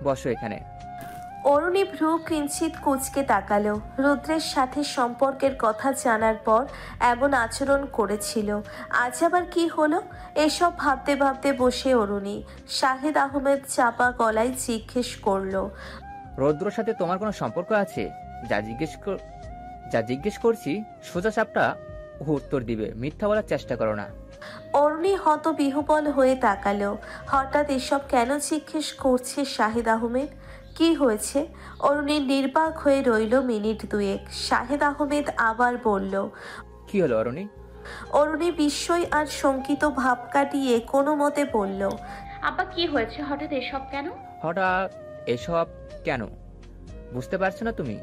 বসো এখানে। অরুণী ভ্রু কিঞ্চিত কুঁচকে তাকালো। রুদ্রের সাথে সম্পর্কের কথা জানার পর এমন আচরণ করেছিল, আজ আবার কি হলো? এসব ভাবতে ভাবতে বসে অরুণী শাহিদ আহমেদ চাপা গলায় জিজ্ঞেস করলো, রৌদ্রর সাথে তোমার কোনো সম্পর্ক আছে? যা যা জিজ্ঞেস করছি সোজা সাপটা উত্তর দিবে, মিথ্যা বলার চেষ্টা করো না। অরুণী হতবিহ্বল হয়ে তাকালো। হঠাৎ এসব কেন জিজ্ঞেস করছে শাহিদ আহমেদ? কি হয়েছে? অরুণী নির্বাক হয়ে রইল মিনিট দুয়েক। শাহিদ আহমেদ আবার বলল। কি হলো অরুণী? অরুণী বিস্ময় আর শঙ্কিত ভাব কাটিয়ে কোনো মতে বলল, আব্বা কি হয়েছে, হঠাৎ এসব কেন? হঠাৎ এসব কেন বুঝতে পারছো না তুমি?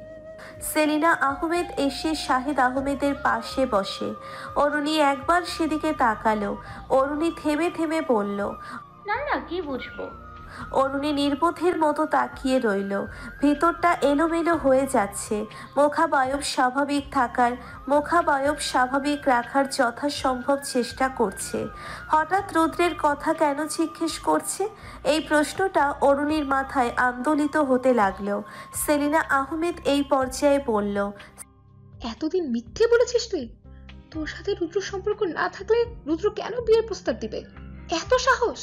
সেলিনা আহমেদ এসে শাহিদ আহমেদের পাশে বসে। অরুণী একবার সেদিকে তাকালো। অরুণী থেমে থেমে বলল, না না, কি বুঝবো? অরুণী নির্বোধের মতো তাকিয়ে রইল। ভিতরটা এলোমেলো হয়ে যাচ্ছে। মুখাবয়ব স্বাভাবিক রাখার যথাসম্ভব চেষ্টা করছে। হঠাৎ রুদ্রের কথা কেন জিজ্ঞেস করছে? এই প্রশ্নটা অরুণীর মাথায় আন্দোলিত হতে লাগলো। সেলিনা আহমেদ এই পর্যায়ে বলল, এতদিন মিথ্যে বলেছিস তুই? তোর সাথে রুদ্র সম্পর্ক না থাকলে রুদ্র কেন বিয়ের প্রস্তাব দিবে? এত সাহস!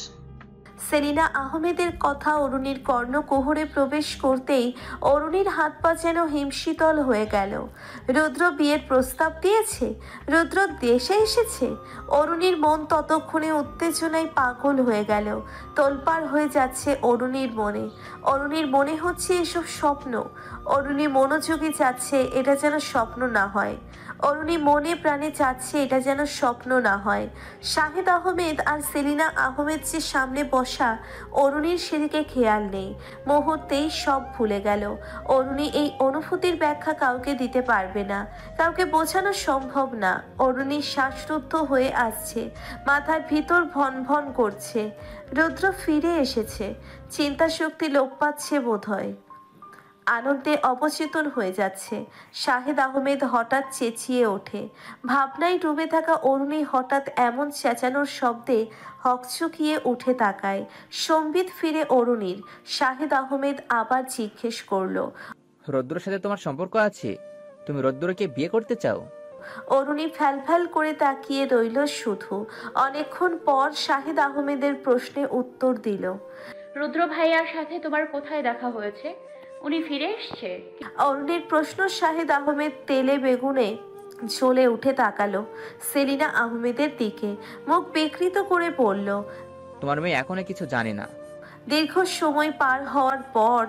সেলিনা আহমেদের কথা অরুণীর কর্ণকুহরে প্রবেশ করতেই অরুণীর হাত পা যেন হিমশীতল হয়ে গেল। রুদ্র বিয়ের প্রস্তাব দিয়েছে? রুদ্র দেশে এসেছে? অরুণীর মন ততক্ষণে উত্তেজনায় পাগল হয়ে গেল। তোলপাড় হয়ে যাচ্ছে অরুণীর মনে। অরুণীর মনে হচ্ছে এসব স্বপ্ন। অরুণী মনোযোগী যাচ্ছে এটা যেন স্বপ্ন না হয়। অরুণী মনে প্রাণে চাচ্ছে এটা যেন স্বপ্ন না হয়। শাহিদ আহমেদ আর সেলিনা আহমেদ যে সামনে বসা, অরুণীর সেদিকে খেয়াল নেই। মুহূর্তেই সব ভুলে গেল। অরুণী এই অনুভূতির ব্যাখ্যা কাউকে দিতে পারবে না, কাউকে বোঝানো সম্ভব না। অরুণীর শ্বাসরুদ্ধ হয়ে আসছে, মাথার ভিতর ভন ভন করছে। রুদ্র ফিরে এসেছে, চিন্তা শক্তি লোপ পাচ্ছে বোধহয়। আনন্দে অবচেতন হয়ে যাচ্ছে। শাহিদ আহমেদ হঠাৎ চেঁচিয়ে ওঠে। ভাবনায় ডুবে থাকা অরুণী হঠাৎ এমন চেঁচানোর শব্দে হকচকিয়ে উঠে তাকায়। সম্বিত ফিরে অরুণীর। শাহিদ আহমেদ আবার জিজ্ঞেস করল, রৌদ্রর সাথে তোমার সম্পর্ক আছে? তুমি রৌদ্রকে বিয়ে করতে চাও? অরুণী ফ্যালফ্যাল করে তাকিয়ে রইল শুধু। অনেকক্ষণ পর শাহিদ আহমেদের প্রশ্নে উত্তর দিল, রুদ্র ভাইয়ার সাথে তোমার কোথায় দেখা হয়েছে? উনি ফিরে এসছে? অরুণীর প্রশ্ন শাহিদ আহমেদ তেলে বেগুনে জ্বলে উঠে তাকালো সেলিনা আহমেদের দিকে। মুখ বিকৃত করে বলল, তোমার মেয়ে এখনো কিছু জানে না। দীর্ঘ সময় পার হওয়ার পর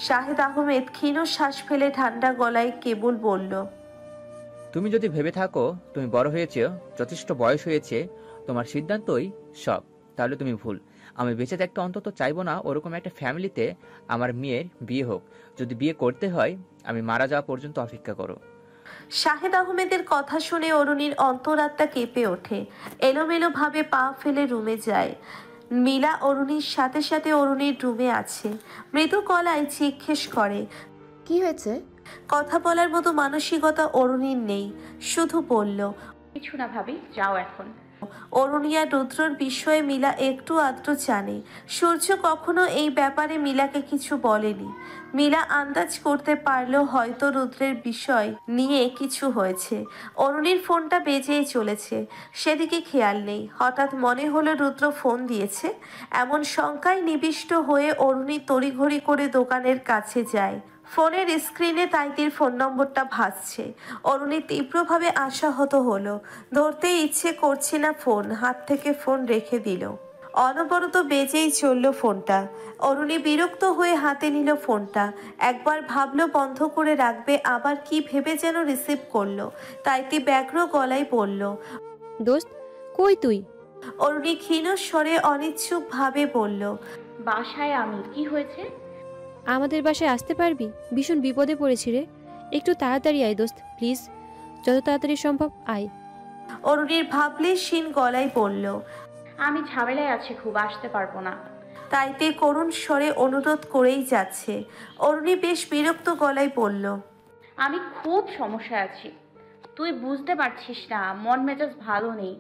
শাহিদ আহমেদ ক্ষীণ শ্বাস ফেলে ঠান্ডা গলায় কেবল বলল, তুমি যদি ভেবে থাকো তুমি বড় হয়েছে, যথেষ্ট বয়স হয়েছে, তোমার সিদ্ধান্তই সব, তাহলে তুমি ভুল। আমি বেঁচে থাকতে অন্তত চাইবো না ওরকম একটা ফ্যামিলিতে আমার মেয়ের বিয়ে হোক। যদি বিয়ে করতে হয় আমি মারা যাওয়া পর্যন্ত অপেক্ষা করো। শাহিদ আহমেদের কথা শুনে অরুণীর অন্তরাত্মা কেঁপে ওঠে। এলোমেলো ভাবে পা ফেলে রুমে যায়। মিলা অরুণীর সাথে সাথে অরুণীর রুমে আছে। মৃদু গলায় জিজ্ঞেস করে, কি হয়েছে? কথা বলার মতো মানসিকতা অরুণীর নেই, শুধু বলল, কিছু না ভাবি, যাও এখন। অরুণী আর রুদ্রর বিষয়ে মিলা একটু আধটু জানে। সূর্য কখনো এই ব্যাপারে মিলাকে কিছু বলেনি। মিলা আন্দাজ করতে পারলো হয়তো রুদ্রের বিষয় নিয়ে কিছু হয়েছে। অরুণীর ফোনটা বেজেই চলেছে, সেদিকে খেয়াল নেই। হঠাৎ মনে হলো রুদ্র ফোন দিয়েছে। এমন শঙ্কায় নিবিষ্ট হয়ে অরুণী তড়িঘড়ি করে দোকানের কাছে যায়। ফোনের স্ক্রিনে তাইতির ফোন নম্বরটা ভাসছে। অরুণী তীব্রভাবে আশাহত হলো। ধরতে ইচ্ছে করছে না ফোন, হাত থেকে ফোন রেখে দিল। অনবরত বেজেই চলল ফোনটা। অরুণী বিরক্ত হয়ে হাতে নিল ফোনটা। একবার ভাবলো বন্ধ করে রাখবে, আবার কি ভেবে যেন রিসিভ করলো। তাইতি ব্যগ্র গলায় বলল, দোস্ত, কই তুই? অরুণী ক্ষীণ স্বরে অনিচ্ছুক ভাবে বলল, বাসায় আমি। কি হয়েছে? আমাদের বাসায় আসতে পারবি? ভীষণ বিপদে পড়েছি রে। একটু তাড়াতাড়ি আয় দোস্ত, প্লিজ। যত তাড়াতাড়ি সম্ভব আয়। অরুণীর ভাবলেশীন গলায় বলল। আমি ঝামেলায় আছি, খুব আসতে পারবো না। তাইতে করুণ স্বরে অনুরোধ করেই যাচ্ছে। অরুণী বেশ বিরক্ত গলায় বলল, আমি খুব সমস্যায় আছি, তুই বুঝতে পারছিস না, মন মেজাজ ভালো নেই।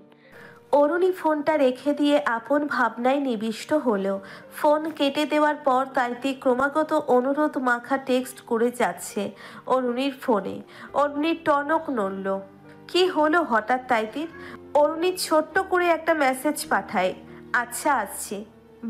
অরুণী ফোনটা রেখে দিয়ে আপন ভাবনায় নিবিষ্ট হলো। ফোন কেটে দেওয়ার পর তাইতি ক্রমাগত অনুরোধ মাখা টেক্সট করে যাচ্ছে অরুণীর ফোনে। অরুণীর টনক নড়ল। কি হলো হঠাৎ তাইতির? অরুণী ছোট্ট করে একটা মেসেজ পাঠায়, আচ্ছা আসছি।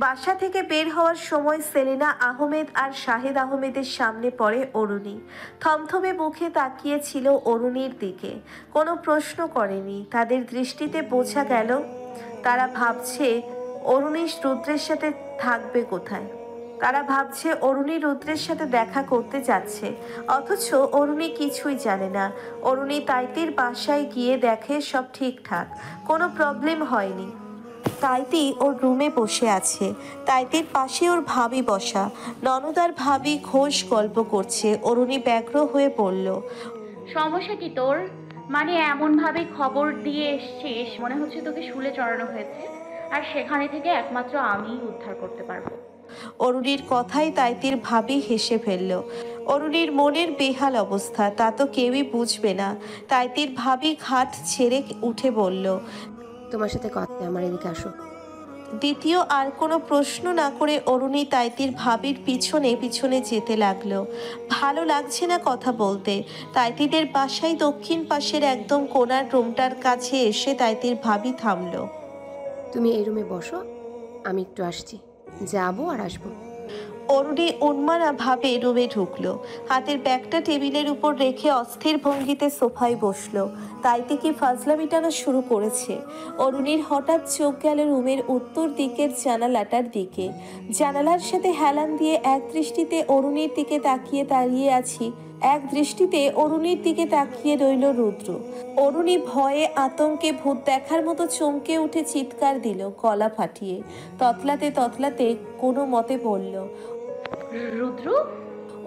বাসা থেকে বের হওয়ার সময় সেলিনা আহমেদ আর শাহেদ আহমেদের সামনে পড়ে অরুণী। থমথমে মুখে তাকিয়েছিল অরুণীর দিকে, কোনো প্রশ্ন করেনি। তাদের দৃষ্টিতে বোঝা গেল তারা ভাবছে অরুণী রুদ্রের সাথে থাকবে কোথায়। তারা ভাবছে অরুণী রুদ্রের সাথে দেখা করতে যাচ্ছে, অথচ অরুণী কিছুই জানে না। অরুণী তাইতির বাসায় গিয়ে দেখে সব ঠিকঠাক, কোনো প্রবলেম হয়নি। তাইতি ওর রুমে বসে আছে, তাইতির পাশে ওর ভাবি বসা। ননদ আর ভাবি ঘোষ গল্প করছে। অরুণী ব্যগ্র হয়ে পড়ল, সমস্যা কি তোর? মানে এমনভাবে খবর দিয়ে এসছিস মনে হচ্ছে তোকে শুলে চড়ানো হয়েছে, আর সেখানে থেকে একমাত্র আমিই উদ্ধার করতে পারবো। অরুণীর কথায় তাইতির ভাবি হেসে ফেলল। অরুণীর মনের বেহাল অবস্থা তা তো কেউই বুঝবে না। তাইতির ভাবি ঘাট ছেড়ে উঠে বলল, তোমার সাথে কথা, আমার এদিকে আসো। দ্বিতীয় আর কোনো প্রশ্ন না করে অরুণী তাইতির ভাবির পিছনে পিছনে যেতে লাগলো। ভালো লাগছে না কথা বলতে। তাইতিদের বাসায় দক্ষিণ পাশের একদম কোণার রুমটার কাছে এসে তাইতির ভাবি থামলো। তুমি এই রুমে বসো, আমি একটু আসছি, যাবো আর আসবো। অরুণী উন্মানা ভাবে রুমে ঢুকলো। হাতের ব্যাগটা টেবিলের উপর রেখে অস্থির ভঙ্গিতে সোফায় বসলো। তাইতে কি ফাজলামি টানা শুরু করেছে? অরুণীর হঠাৎ চোখ গেল রুমের উত্তর দিকের জানালাটার দিকে। জানালার সাথে হেলান দিয়ে এক দৃষ্টিতে অরুণীর দিকে তাকিয়ে দাঁড়িয়ে আছি। এক দৃষ্টিতে অরুণীর দিকে তাকিয়ে রইল রুদ্র। অরুণী ভয়ে আতঙ্কে ভূত দেখার মতো চমকে উঠে চিৎকার দিল গলা ফাটিয়ে। ততলাতে ততলাতে কোনো মতে বলল, রুদ্র!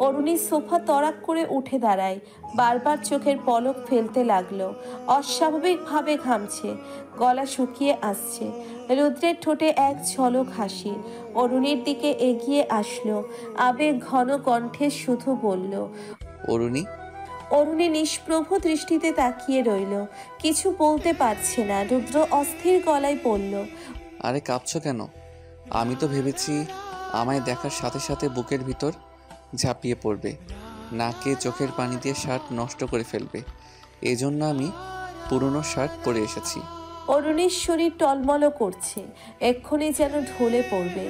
অরুণী সোফা তড়াক করে উঠে দাঁড়ায়, বারবার চোখের পলক ফেলতে লাগলো। অস্বাভাবিকভাবে ঘামছে, গলা শুকিয়ে আসছে। রুদ্রের ঠোঁটে এক ঝলক হাসি। অরুণীর দিকে এগিয়ে আসলো, আবেগ ঘন কণ্ঠে শুধু বলল, অরুণী। অরুণী নিষ্প্রভ দৃষ্টিতে তাকিয়ে রইল, কিছু বলতে পারছে না। রুদ্র অস্থির গলায় বলল, আরে কাঁপছো কেন? আমি তো ভেবেছি আমায় দেখার সাথে সাথে বুকের ভিতর ঝাঁপিয়ে পড়বে, নাকে চোখের পানি দিয়ে শার্ট নষ্ট করে ফেলবে। এজন্য আমি পুরনো শার্ট পরে এসেছি। অরুণীর শরীর টলমল করছে, এক্ষুনি যেন ঢলে পড়বে।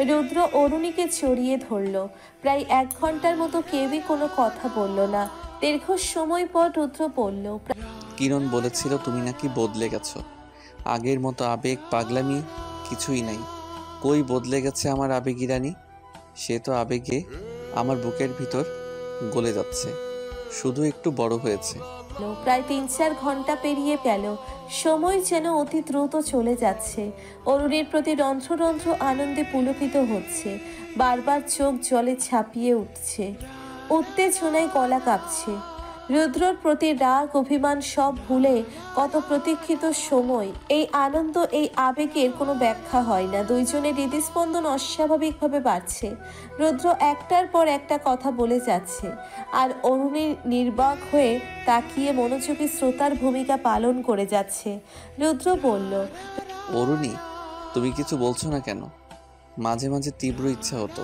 রুদ্র অরুণীকে চড়িয়ে ধরল। প্রায় 1 ঘন্টার মতো কেউই কোনো কথা বলল না। দীর্ঘ সময় পর রুদ্র বলল, কিরণ বলেছিল তুমি নাকি বদলে গেছো, আগের মতো আবেগ পাগলামি কিছুই নাই। কই বদলে গেছে আমার আবেগিরানি? সে তো আবেগে আমার বুকের ভিতর গলে যাচ্ছে, শুধু একটু বড় হয়েছে। প্রায় 3-4 ঘন্টা পেরিয়ে গেল। সময় যেন অতি দ্রুত চলে যাচ্ছে। অরুণীর প্রতি রন্ধ্র রন্ধ্র আনন্দে পুলকিত হচ্ছে, বারবার চোখ জলে ছাপিয়ে উঠছে, উত্তেজনায় গলা কাঁপছে। রুদ্রর প্রতি রাগ অভিমান সব ভুলে কত প্রতীক্ষিত সময়। এই আনন্দ, এই আবেগের কোনো ব্যাখ্যা হয় না। দুইজনের হৃদস্পন্দন অস্বাভাবিকভাবে বাড়ছে। রুদ্র একটার পর একটা কথা বলে যাচ্ছে, আর অরুণী নির্বাক হয়ে তাকিয়ে মনোযোগী শ্রোতার ভূমিকা পালন করে যাচ্ছে। রুদ্র বলল, অরুণী, তুমি কিছু বলছো না কেন? মাঝে মাঝে তীব্র ইচ্ছা হতো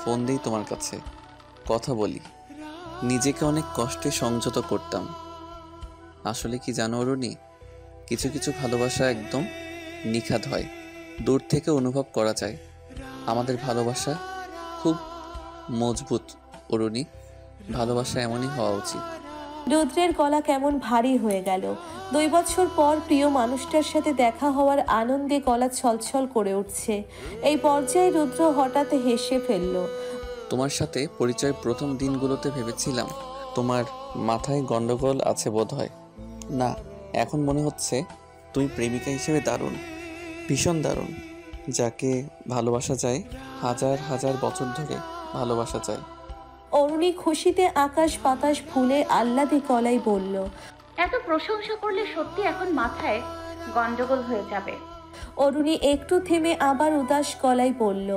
ফোন দেই তোমার কাছে, কথা বলি। নিজেকে অনেক কষ্টে সংযত করতাম। আসলে কি জানো অরুণী, কিছু কিছু ভালোবাসা একদম নিখাদ হয়, দূর থেকে অনুভব করা যায়। আমাদের ভালোবাসা খুব মজবুত অরুণী, ভালোবাসা এমনই হওয়া উচিত। রুদ্রের গলা কেমন ভারী হয়ে গেল। 2 বছর পর প্রিয় মানুষটার সাথে দেখা হওয়ার আনন্দে গলা ছলছল করে উঠছে। এই পর্যায়ে রুদ্র হঠাৎ হেসে ফেলল। তোমার সাথে পরিচয় প্রথম দিনগুলোতে ভেবেছিলাম তোমার মাথায় গন্ডগোল আছে বোধহয়। না, এখন মনে হচ্ছে তুমি প্রেমিকা হিসেবে দারুণ, ভীষণ দারুণ, যাকে ভালোবাসা যায়, হাজার হাজার বছর ধরে ভালোবাসা যায়। অরুণী খুশিতে আকাশ বাতাস ভুলে আহ্লাদে গলায় বলল, এত প্রশংসা করলে সত্যি এখন মাথায় গন্ডগোল হয়ে যাবে। অরুণী একটু থেমে আবার উদাস গলায় বলল,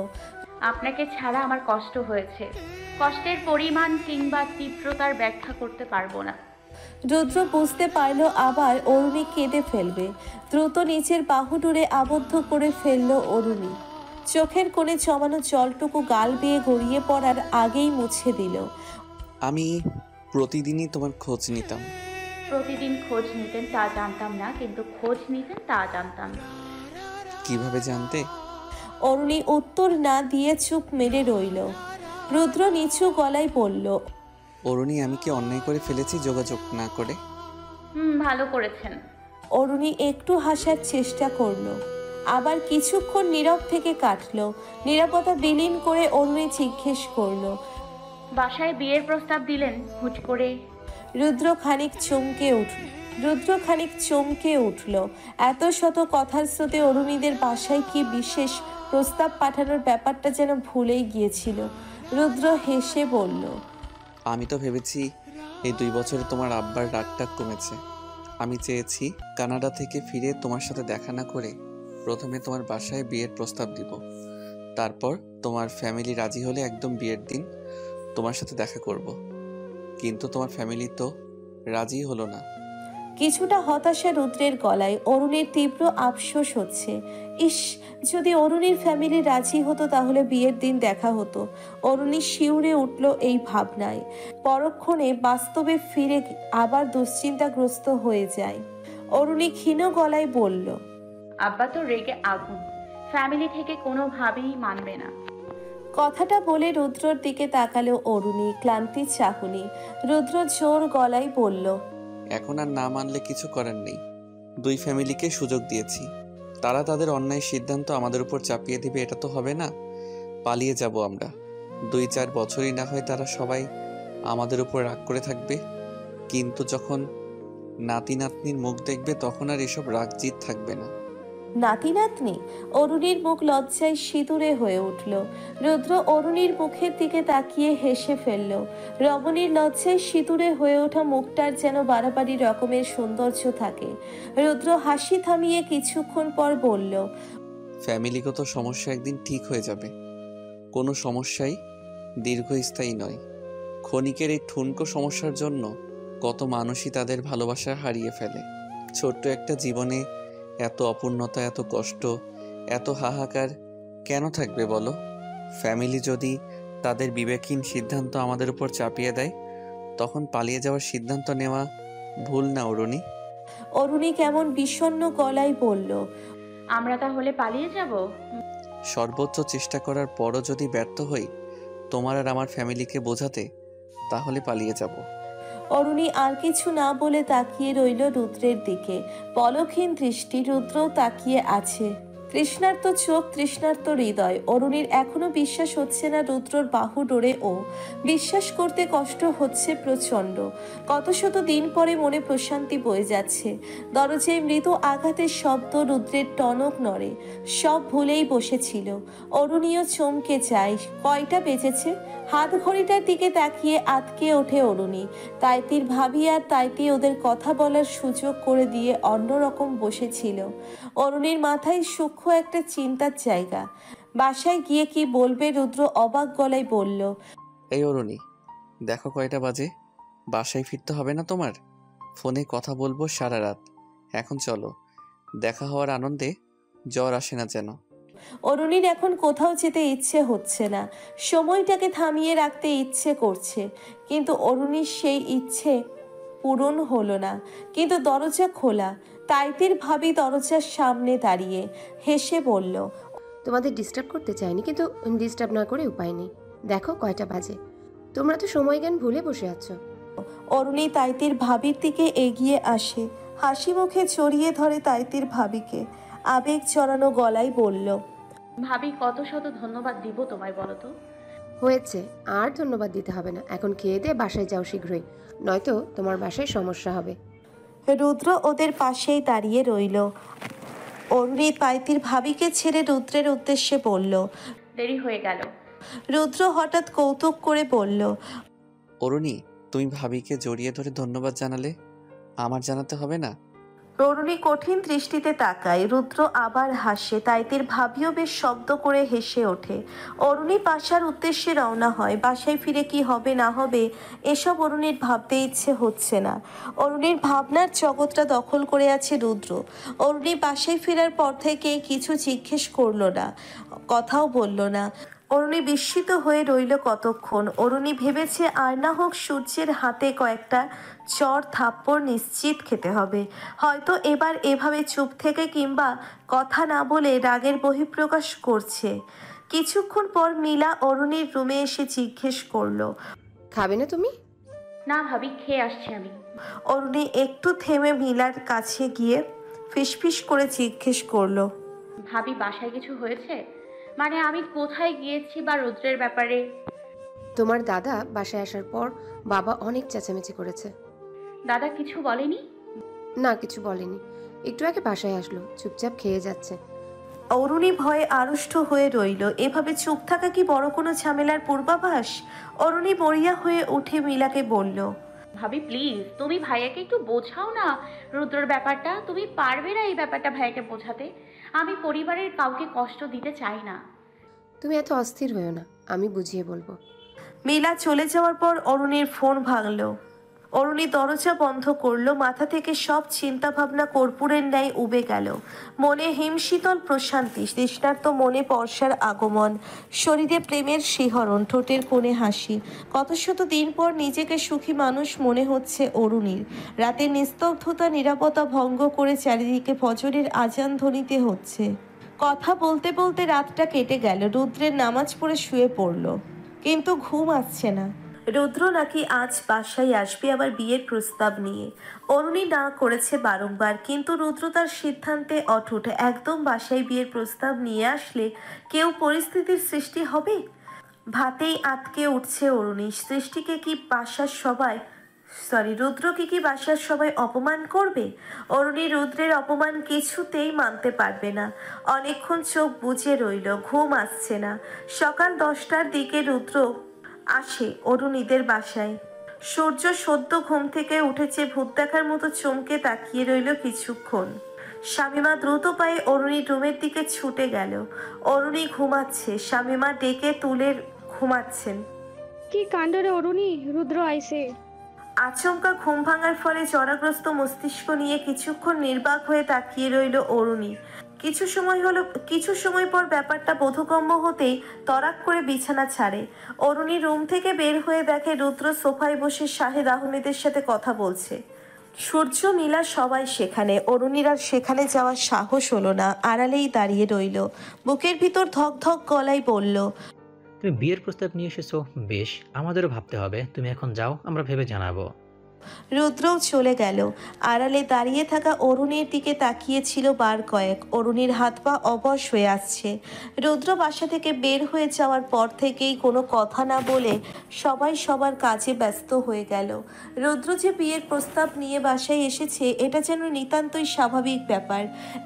আপনাকে ছাড়া আমার কষ্ট হয়েছে, কষ্টের পরিমাণ কিংবা তীব্রতার ব্যাখ্যা করতে পারবো না। রুদ্র বুঝতে পারল আবার অরুণী কেঁদে ফেলবে। দ্রুত নিচের বাহুডোরে আবদ্ধ করে ফেলল অরুণী। চোখের কোণে জমানো জলটুকু গাল বেয়ে গড়িয়ে পড়ার আগেই মুছে দিল। আমি প্রতিদিনই তোমার খোঁজ নিতাম। প্রতিদিন খোঁজ নিতেন তা জানতাম না, কিন্তু খোঁজ নিতেন তা জানতাম। কিভাবে জানতে? অরুণী উত্তর না দিয়ে চুপ মেরে রইল। রুদ্র নিচু গলায় বলল, অরুণী, আমি কি অন্যায় করে ফেলেছি যোগাযোগ না করে? ভালো করেছেন। অরুণী একটু হাসার চেষ্টা করলো, আবার কিছুক্ষণ নীরব থেকে কাটলো। নীরবতা বিলীন করে অরুণী জিজ্ঞেস করলো, বাসায় বিয়ের প্রস্তাব দিলেন হুট করে? রুদ্র খানিক চমকে উঠল। এত শত কথার স্রোতে অরুণীদের বাসায় কি বিশেষ প্রস্তাব পাঠানোর ব্যাপারটা যেন ভুলেই গিয়েছিল। রুদ্র হেসে বলল, আমি তো ভেবেছি এই 2 বছরে তোমার আব্বার রাগটাগ কমেছে। আমি চেয়েছি কানাডা থেকে ফিরে তোমার সাথে দেখা না করে প্রথমে তোমার বাসায় বিয়ের প্রস্তাব দিব, তারপর তোমার ফ্যামিলি রাজি হলে একদম বিয়ের দিন তোমার সাথে দেখা করব। কিন্তু তোমার ফ্যামিলি তো রাজি হলো না। কিছুটা হতাশা রুদ্রের গলায়। অরুণীর তীব্র আফসোস হচ্ছে। ইস, যদি অরুণীর ফ্যামিলি রাজি হতো তাহলে বিয়ের দিন দেখা হতো। অরুণী শিউরে উঠল এই ভাবনায়। পরক্ষণে বাস্তবে ফিরে আবার দুশ্চিন্তাগ্রস্ত হয়ে যায়। অরুণী ক্ষীণ গলায় বলল, আব্বা তো রেগে আগুন, ফ্যামিলি থেকে কোনোভাবেই মানবে না। কথাটা বলে রুদ্রর দিকে তাকালো অরুণী, ক্লান্তির চাহনি। রুদ্র জোর গলায় বলল, এখন আর না মানলে কিছু করার নেই। 2 ফ্যামিলিকে সুযোগ দিয়েছি, তারা তাদের অন্যায় সিদ্ধান্ত আমাদের উপর চাপিয়ে দিবে, এটা তো হবে না। পালিয়ে যাব আমরা। 2-4 বছরই না হয় তারা সবাই আমাদের উপর রাগ করে থাকবে, কিন্তু যখন নাতি নাতনির মুখ দেখবে তখন আর এসব রাগ জিত থাকবে না। নাতি নাতনি? অরুণীর মুখ লজ্জায় সিঁদুরে হয়ে উঠল। রুদ্র অরুণীর মুখের দিকে তাকিয়ে হেসে ফেলল। রমণীর লজ্জায় সিঁদুরে হয়ে ওঠা মুখটার যেন বাড়াবাড়ি রকমের সৌন্দর্য থাকে। রুদ্র হাসি থামিয়ে কিছুক্ষণ পর বলল, ফ্যামিলিগত সমস্যা একদিন ঠিক হয়ে যাবে। কোনো সমস্যাই দীর্ঘস্থায়ী নয়। ক্ষণিকের এই ঠুনকো সমস্যার জন্য কত মানুষই তাদের ভালোবাসা হারিয়ে ফেলে। ছোট্ট একটা জীবনে এত অপূর্ণতা, এত কষ্ট, এত হাহাকার কেন থাকবে বলো? ফ্যামিলি যদি তাদের বিবেকহীন সিদ্ধান্ত আমাদের উপর চাপিয়ে দেয়, তখন পালিয়ে যাওয়ার সিদ্ধান্ত নেওয়া ভুল না অরুণী? অরুণী কেমন বিষণ্ণ গলায় বলল, আমরা তাহলে পালিয়ে যাব? সর্বোচ্চ চেষ্টা করার পরও যদি ব্যর্থ হই তোমার আর আমার ফ্যামিলিকে বোঝাতে, তাহলে পালিয়ে যাব। অরুণী আর কিছু না বলে তাকিয়ে রইল রুদ্রের দিকে। পলকহীন দৃষ্টি। রুদ্রও তাকিয়ে আছে। তৃষ্ণার্ত চোখ, তৃষ্ণার্ত হৃদয়। অরুণীর এখনো বিশ্বাস হচ্ছে না রুদ্রর বাহু ডোরে ও। বিশ্বাস করতে কষ্ট হচ্ছে প্রচণ্ড। কত শত দিন পরে মনে প্রশান্তি বয়ে যাচ্ছে। দরজায় মৃদু আঘাতের শব্দ, রুদ্রের টনক নড়ে। সব ভুলেই বসেছিল। অরুণীও চমকে যায়। কয়টা বেজেছে? হাত ঘড়িটার দিকে তাকিয়ে আটকে ওঠে অরুণী। তাইতির ভাবি আর তাইতি ওদের কথা বলার সুযোগ করে দিয়ে অন্যরকম বসেছিল। অরুণীর মাথায় সূক্ষ্ম একটা চিন্তার জায়গা। বাসায় গিয়ে কি বলবে রুদ্র অবাক গলায় বলল, এই অরুণী, দেখো কয়টা বাজে। বাসায় ফিরতে হবে না তোমার? ফোনে কথা বলবো সারা রাত। এখন চলো, দেখা হওয়ার আনন্দে জ্বর আসে না যেন। অরুণীর এখন কোথাও যেতে ইচ্ছে হচ্ছে না। সময়টাকে থামিয়ে রাখতে ইচ্ছে করছে, কিন্তু অরুণীর সেই ইচ্ছে পূরণ হলো না। কিন্তু দরজা খোলা। তাইতির ভাবি দরজার সামনে দাঁড়িয়ে হেসে বলল, তোমাদের ডিস্টার্ব করতে চাইনি, কিন্তু ডিস্টার্ব না করে উপায় নেই। দেখো কয়টা বাজে, তোমরা তো সময় জ্ঞান ভুলে বসে আছো। অরুণী তাইতির ভাবির দিকে এগিয়ে আসে, হাসি মুখে জড়িয়ে ধরে তাইতির ভাবিকে। আবেগ জড়ানো গলায় বলল, ভাবি, কত শত ধন্যবাদ দিব তোমায় বলো তো? হয়েছে, আর ধন্যবাদ দিতে হবে না। এখন খেয়ে দিয়ে বাসায় যাও শীঘ্রই, নয়তো তোমার বাসায় সমস্যা হবে। রুদ্র ওদের পাশেই দাঁড়িয়ে রইল। অরুণী তাইতির ভাবিকে ছেড়ে রুদ্রের উদ্দেশ্যে বলল। দেরি হয়ে গেল। রুদ্র হঠাৎ কৌতুক করে বলল, অরুণী, তুমি ভাবিকে জড়িয়ে ধরে ধন্যবাদ জানালে, আমার জানাতে হবে না? অরুণী কঠিন দৃষ্টিতে তাকায়। রুদ্র আবার হাসে। তাইতের ভাবিও বেশ শব্দ করে হেসে ওঠে। অরুণী বাসার উদ্দেশ্যে রওনা হয়। বাসায় ফিরে কি হবে না হবে এসব অরুণীর ভাবতে ইচ্ছে হচ্ছে না। অরুণীর ভাবনার জগৎটা দখল করে আছে রুদ্র। অরুণী বাসায় ফেরার পর থেকে কিছু জিজ্ঞেস করলো না, কথাও বলল না। অরুণী বিস্মিত হয়ে রইল কতক্ষণ। অরুণী ভেবেছে আর না হোক সূর্যের হাতে কয়েকটা চর থাপ্পড় নিশ্চিত খেতে হবে। হয়তো এবার এভাবে চুপ থেকে কিংবা কথা না বলে রাগের বহিঃপ্রকাশ করছে। কিছুক্ষণ পর মিলা অরুণীর রুমে এসে জিজ্ঞেস করলো, খাবে না তুমি? না ভাবি, খেয়ে আসছি আমি। অরুণী একটু থেমে মিলার কাছে গিয়ে ফিসফিস করে জিজ্ঞেস করলো, ভাবি বাসায় কিছু হয়েছে? মানে আমি কোথায় গিয়েছি বা রুদ্রের ব্যাপারে? তোমার দাদা বাসায় আসার পর বাবা অনেক চেঁচামেচি করেছে। দাদা কিছু বলেনি? না, কিছু বলেনি। একটু আগে বাসায় আসলো, চুপচাপ খেয়ে যাচ্ছে। অরুণী ভয়ে আড়ষ্ট হয়ে রইল। এভাবে চুপ থাকা কি বড় কোনো ঝামেলার পূর্বাভাস? অরুণী বড়িয়া হয়ে উঠে মিলাকে বলল, ভাবি প্লিজ তুমি ভাইয়াকে একটু বোঝাও না রুদ্রর ব্যাপারটা। তুমি পারবে না এই ব্যাপারটা ভাইয়াকে বোঝাতে? আমি পরিবারের কাউকে কষ্ট দিতে চাই না। তুমি এত অস্থির হয়েও না, আমি বুঝিয়ে বলবো। মিলা চলে যাওয়ার পর অরুণীর ফোন ভাঙল। অরুণী দরজা বন্ধ করলো। মাথা থেকে সব চিন্তা ভাবনা কর্পূরের ন্যায় উবে গেল। মনে হিমশীতল প্রশান্তি, তৃষ্ণার্ত মনে বর্ষার আগমন, শরীরে প্রেমের শিহরণ, ঠোঁটের কোণে হাসি। কত শত দিন পর নিজেকে সুখী মানুষ মনে হচ্ছে অরুণীর। রাতের নিস্তব্ধতা নীরবতা ভঙ্গ করে চারিদিকে ফজরের আজান ধ্বনিতে হচ্ছে। কথা বলতে বলতে রাতটা কেটে গেল। রুদ্রের নামাজ পড়ে শুয়ে পড়ল, কিন্তু ঘুম আসছে না। রুদ্র নাকি আজ বাসায় আসবে, আবার বিয়ের প্রস্তাব নিয়ে। অরুণী না করেছে বারংবার, কিন্তু রুদ্র তার সিদ্ধান্তে অটুট। একদম বাসায় বিয়ের প্রস্তাব নিয়ে আসলে কেউ পরিস্থিতির সৃষ্টি হবে? ভাতেই আটকে উঠছে অরুণী। সৃষ্টিকে কি বাসার সবাই রুদ্রকে কি বাসার সবাই অপমান করবে? অরুণী রুদ্রের অপমান কিছুতেই মানতে পারবে না। অনেকক্ষণ চোখ বুজে রইল, ঘুম আসছে না। সকাল 10টার দিকে রুদ্র আসে অরুণীদের বাসায়। সূর্য সদ্য ঘুম থেকে উঠেছে। ভূত দেখার মতো চমকে তাকিয়ে রইল কিছুক্ষণ। শামিমা দ্রুত পায়ে অরুণীর রুমের দিকে ছুটে গেল। অরুণী ঘুমাচ্ছে, শামিমা ডেকে তুলে ঘুমাচ্ছেন। কি কাণ্ড রে অরুণী, রুদ্র আইছে। আচমকা ঘুম ভাঙার ফলে জরাগ্রস্ত মস্তিষ্ক নিয়ে কিছুক্ষণ নির্বাক হয়ে তাকিয়ে রইল অরুণী। কিছু সময় পর ব্যাপারটা বোধগম্য হতেই তড়াক করে বিছানা ছাড়ে। অরুণী রুম থেকে বের হয়ে দেখে রুদ্র সোফায় বসে শাহেদ আহমেদের সাথে কথা বলছে। সূর্য মিলা সবাই সেখানে। অরুণীর আর সেখানে যাওয়ার সাহস হলো না, আড়ালেই দাঁড়িয়ে রইল। বুকের ভিতর ধক ধক গলায় বলল, তুমি বিয়ের প্রস্তাব নিয়ে এসেছো, বেশ, আমাদেরও ভাবতে হবে। তুমি এখন যাও, আমরা ভেবে জানাবো। রুদ্রও চলে গেল। আড়ালে দাঁড়িয়ে থাকা অরুণীর দিকে তাকিয়েছিল বার কয়েক। অরুণীর হাত পা অবশ হয়ে আসছে। রুদ্র বাসা থেকে বের হয়ে যাওয়ার পর থেকেই কোনো কথা না বলে সবাই সবার কাজে ব্যস্ত হয়ে গেল। রুদ্র যে বিয়ের প্রস্তাব নিয়ে বাসায় এসেছে এটা যেন নিতান্তই স্বাভাবিক ব্যাপার।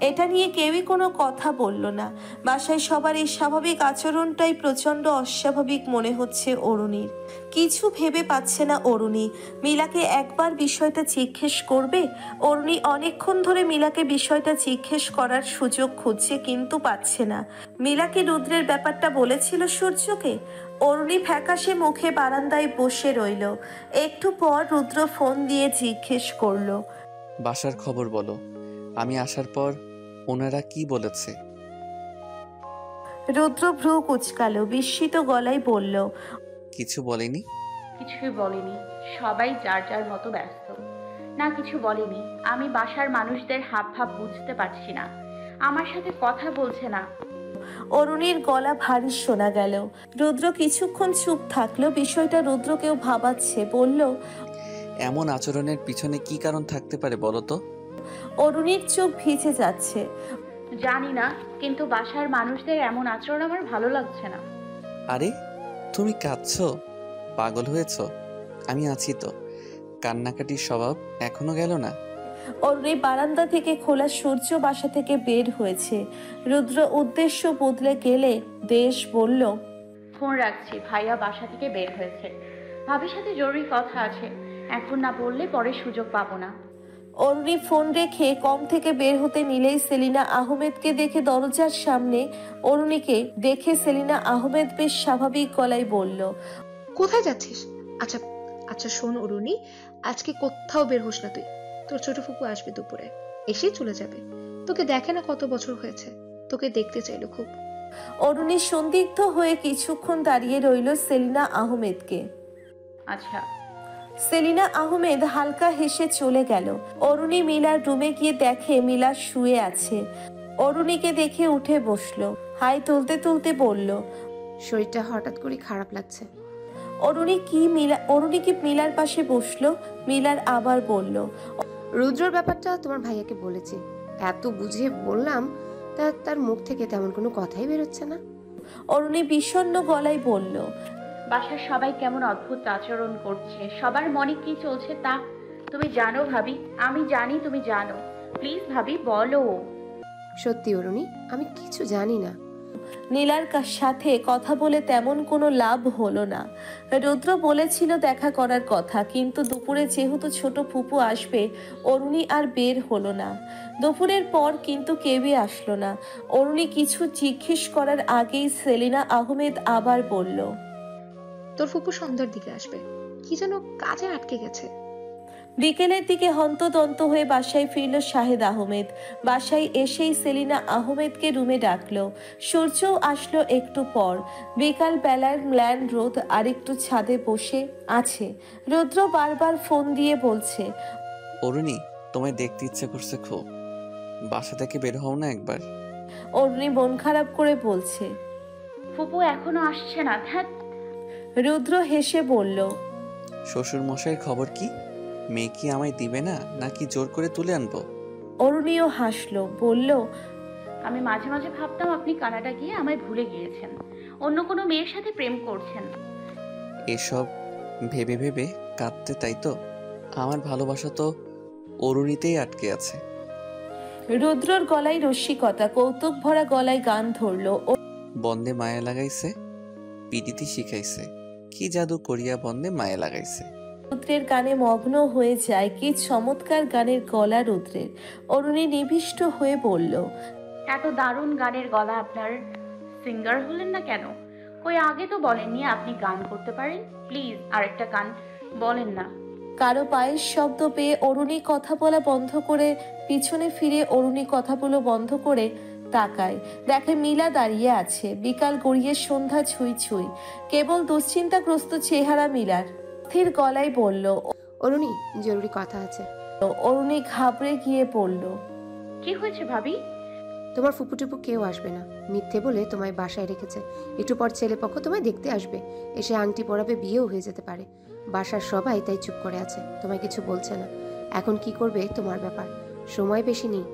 এটা নিয়ে কেউই কোনো কথা বলল না। বাসায় সবার এই স্বাভাবিক আচরণটাই প্রচণ্ড অস্বাভাবিক মনে হচ্ছে অরুণীর। কিছু ভেবে পাচ্ছে না অরুণী। মিলাকে একবার বিষয়টা জিজ্ঞেস করবে? অরুণী অনেকক্ষণ ধরে মিলাকে বিষয়টা জিজ্ঞেস করার সুযোগ খুঁজছে, কিন্তু পাচ্ছে না। মিলাকে রুদ্রের ব্যাপারটা বলেছিল সূর্যকে? অরুণী ফ্যাকাশে মুখে বারান্দায় বসে রইল। একটু পর রুদ্র ফোন দিয়ে জিজ্ঞেস করলো, বাসার খবর বলো। আমি আসার পর ওনারা কি বলেছে? রুদ্র ভ্রু কুচকালো, বিস্মিত গলায় বলল, কিছু বলেনি। কিছুই বলেনি, সবাই যার যার মতো ব্যস্ত। না, কিছু বলেনি। আমি বাসার মানুষদের হাব ভাব বুঝতে পারছি না, আমার সাথে কথা বলছে না। অরুণীর গলা ভারী শোনা গেল। রুদ্র কিছুক্ষণ চুপ থাকলো। বিষয়টা রুদ্রকেও ভাবাচ্ছে। বলল, এমন আচরণের পিছনে কি কারণ থাকতে পারে বলো তো? অরুণীর চোখ ভিজে যাচ্ছে। জানি না, কিন্তু বাসার মানুষদের এমন আচরণ আমার ভালো লাগছে না। আরে তুমি কাঁদছো? পাগল হয়েছ? আমি আছি তো। কান্নাকাটির স্বভাব এখনো গেল না? অরুণী বারান্দা থেকে খোলা সূর্য বাসা থেকে বের হয়েছে। রুদ্র উদ্দেশ্য বদলে গেলে দেশ বলল, ফোন রাখছি, ভাইয়া বাসা থেকে বের হয়েছে। ভাবির সাথে জরুরি কথা আছে, এখন না বললে পরে সুযোগ পাবো না। অরুণী ফোন রেখে কম থেকে বের হতে নিলেই সেলিনা আহমেদকে দেখে দরজার সামনে অরুণীকে দেখে সেলিনা আহমেদ বেশ স্বাভাবিক গলায় বলল, কোথায় যাচ্ছিস? আচ্ছা আচ্ছা শোন অরুণী, আজকে কোথাও বের হোস না তুই। তোর ছোট ফুপু আসবে দুপুরে, এসেই চলে যাবে। তোকে দেখে না কত বছর হয়েছে, তোকে দেখতে চাইলো খুব। অরুণী সন্দিগ্ধ হয়ে কিছুক্ষণ দাঁড়িয়ে রইল সেলিনা আহমেদকে। আচ্ছা। সেলিনা আহমেদ হালকা হেসে চলে গেল। অরুণী মিলার রুমে গিয়ে দেখে মিলা শুয়ে আছে। অরুণীকে দেখে উঠে বসলো, হাই তুলতে তুলতে বলল, শরীরটা হঠাৎ করে খারাপ লাগছে। অরুণী কি মিলার পাশে বসলো। মিলার আবার বলল, রুদ্রর ব্যাপারটা তোমার ভাইয়াকে বলেছি, এত বুঝিয়ে বললাম, তার মুখ থেকে তেমন কোনো কথাই বেরোচ্ছে না। অরুণী বিষণ্ণ গলায় বলল, বাসার সবাই কেমন অদ্ভুত আচরণ করছে, সবার মনে কি চলছে তা তুমি জানো ভাবি? আমি জানি তুমি জানো, প্লিজ ভাবি বলো। সত্যি অরুণী, আমি কিছু জানি না। নীলার সাথে কথা বলে তেমন কোনো লাভ হলো না। রুদ্র বলেছিল দেখা করার কথা, কিন্তু দুপুরে যেহেতু ছোট ফুপু আসবে, অরুণী আর বের হলো না। দুপুরের পর কিন্তু কেউই আসলো না। অরুণী কিছু জিজ্ঞেস করার আগেই সেলিনা আহমেদ আবার বলল, তোর ফুপু সন্ধ্যার দিকে আসবে, কি যেন কাজে আটকে গেছে। বিকেলের দিকে হন্তদন্ত হয়ে বাসায় ফিরল শাহেদ আহমেদ। বাসায় এসেই সেলিনা আহমেদকে রুমে ডাকলো। সূর্যও আসলো একটু পর। বিকাল বেলার ম্লান রোদ আরেকটু ছাদে বসে আছে। রুদ্র বারবার ফোন দিয়ে বলছে, অরুণী, তোমায় দেখতে ইচ্ছে করছে খুব, বাসা থেকে বের হও না একবার। অরুণী মন খারাপ করে বলছে, ফুপু এখনো আসছে না। ধ্যাত। রুদ্র হেসে বলল, শ্বশুর মশাইয়ের খবর কি? মেয়ে কি আমায় দিবে না, নাকি জোর করে তুলে আনবো? অরুণীও হাসলো, বলল, আমি মাঝে মাঝে ভাবতাম আপনি কানাডা গিয়ে আমায় ভুলে গিয়েছেন, অন্য কোনো মেয়ের সাথে প্রেম করছেন। এসব ভেবে ভেবে কাঁদতে, তাই তো? আমার ভালোবাসা তো অরুণীতেই আটকে আছে। রুদ্রর গলায় রসিকতা, কৌতুক ভরা গলায় গান ধরলো। বন্দে মায়া লাগাইছে, পিডিতি শিখাইছে, কি জাদু করিয়া বন্দে মায়া লাগাইছে। রুদ্রের গানে মগ্ন হয়ে যায়। কি চমৎকার গানের গলা রুদ্রের। অরুণী নিবিষ্ট হয়ে বলল, এত দারুণ গানের গলা আপনার, সিঙ্গার হলেন না কেন? কই আগে তো বলেননি আপনি গান করতে পারেন। প্লিজ আরেকটা গান বলেন না। কারো পায়ের শব্দ পেয়ে অরুণী কথা বলা বন্ধ করে পিছনে ফিরে অরুণী কথাগুলো বন্ধ করে তাকায়। দেখে মিলা দাঁড়িয়ে আছে। বিকাল গড়িয়ে সন্ধ্যা ছুঁই ছুঁই। কেবল দুশ্চিন্তাগ্রস্ত চেহারা মিলার। স্থির গলায় বলল, অরুণী, জরুরি কথা আছে। অরুণী ঘাবড়ে গিয়ে বলল, কি হয়েছে ভাবি? তোমার ফুপুটুপু কেউ আসবে না, মিথ্যে বলে তোমায় বাসায় রেখেছে। একটু পর ছেলেপক্ষ তোমায় দেখতে আসবে, এসে আংটি পরাবে, বিয়েও হয়ে যেতে পারে। বাসার সবাই তাই চুপ করে আছে, তোমায় কিছু বলছে না। এখন কি করবে তোমার ব্যাপার, সময় বেশি নেই।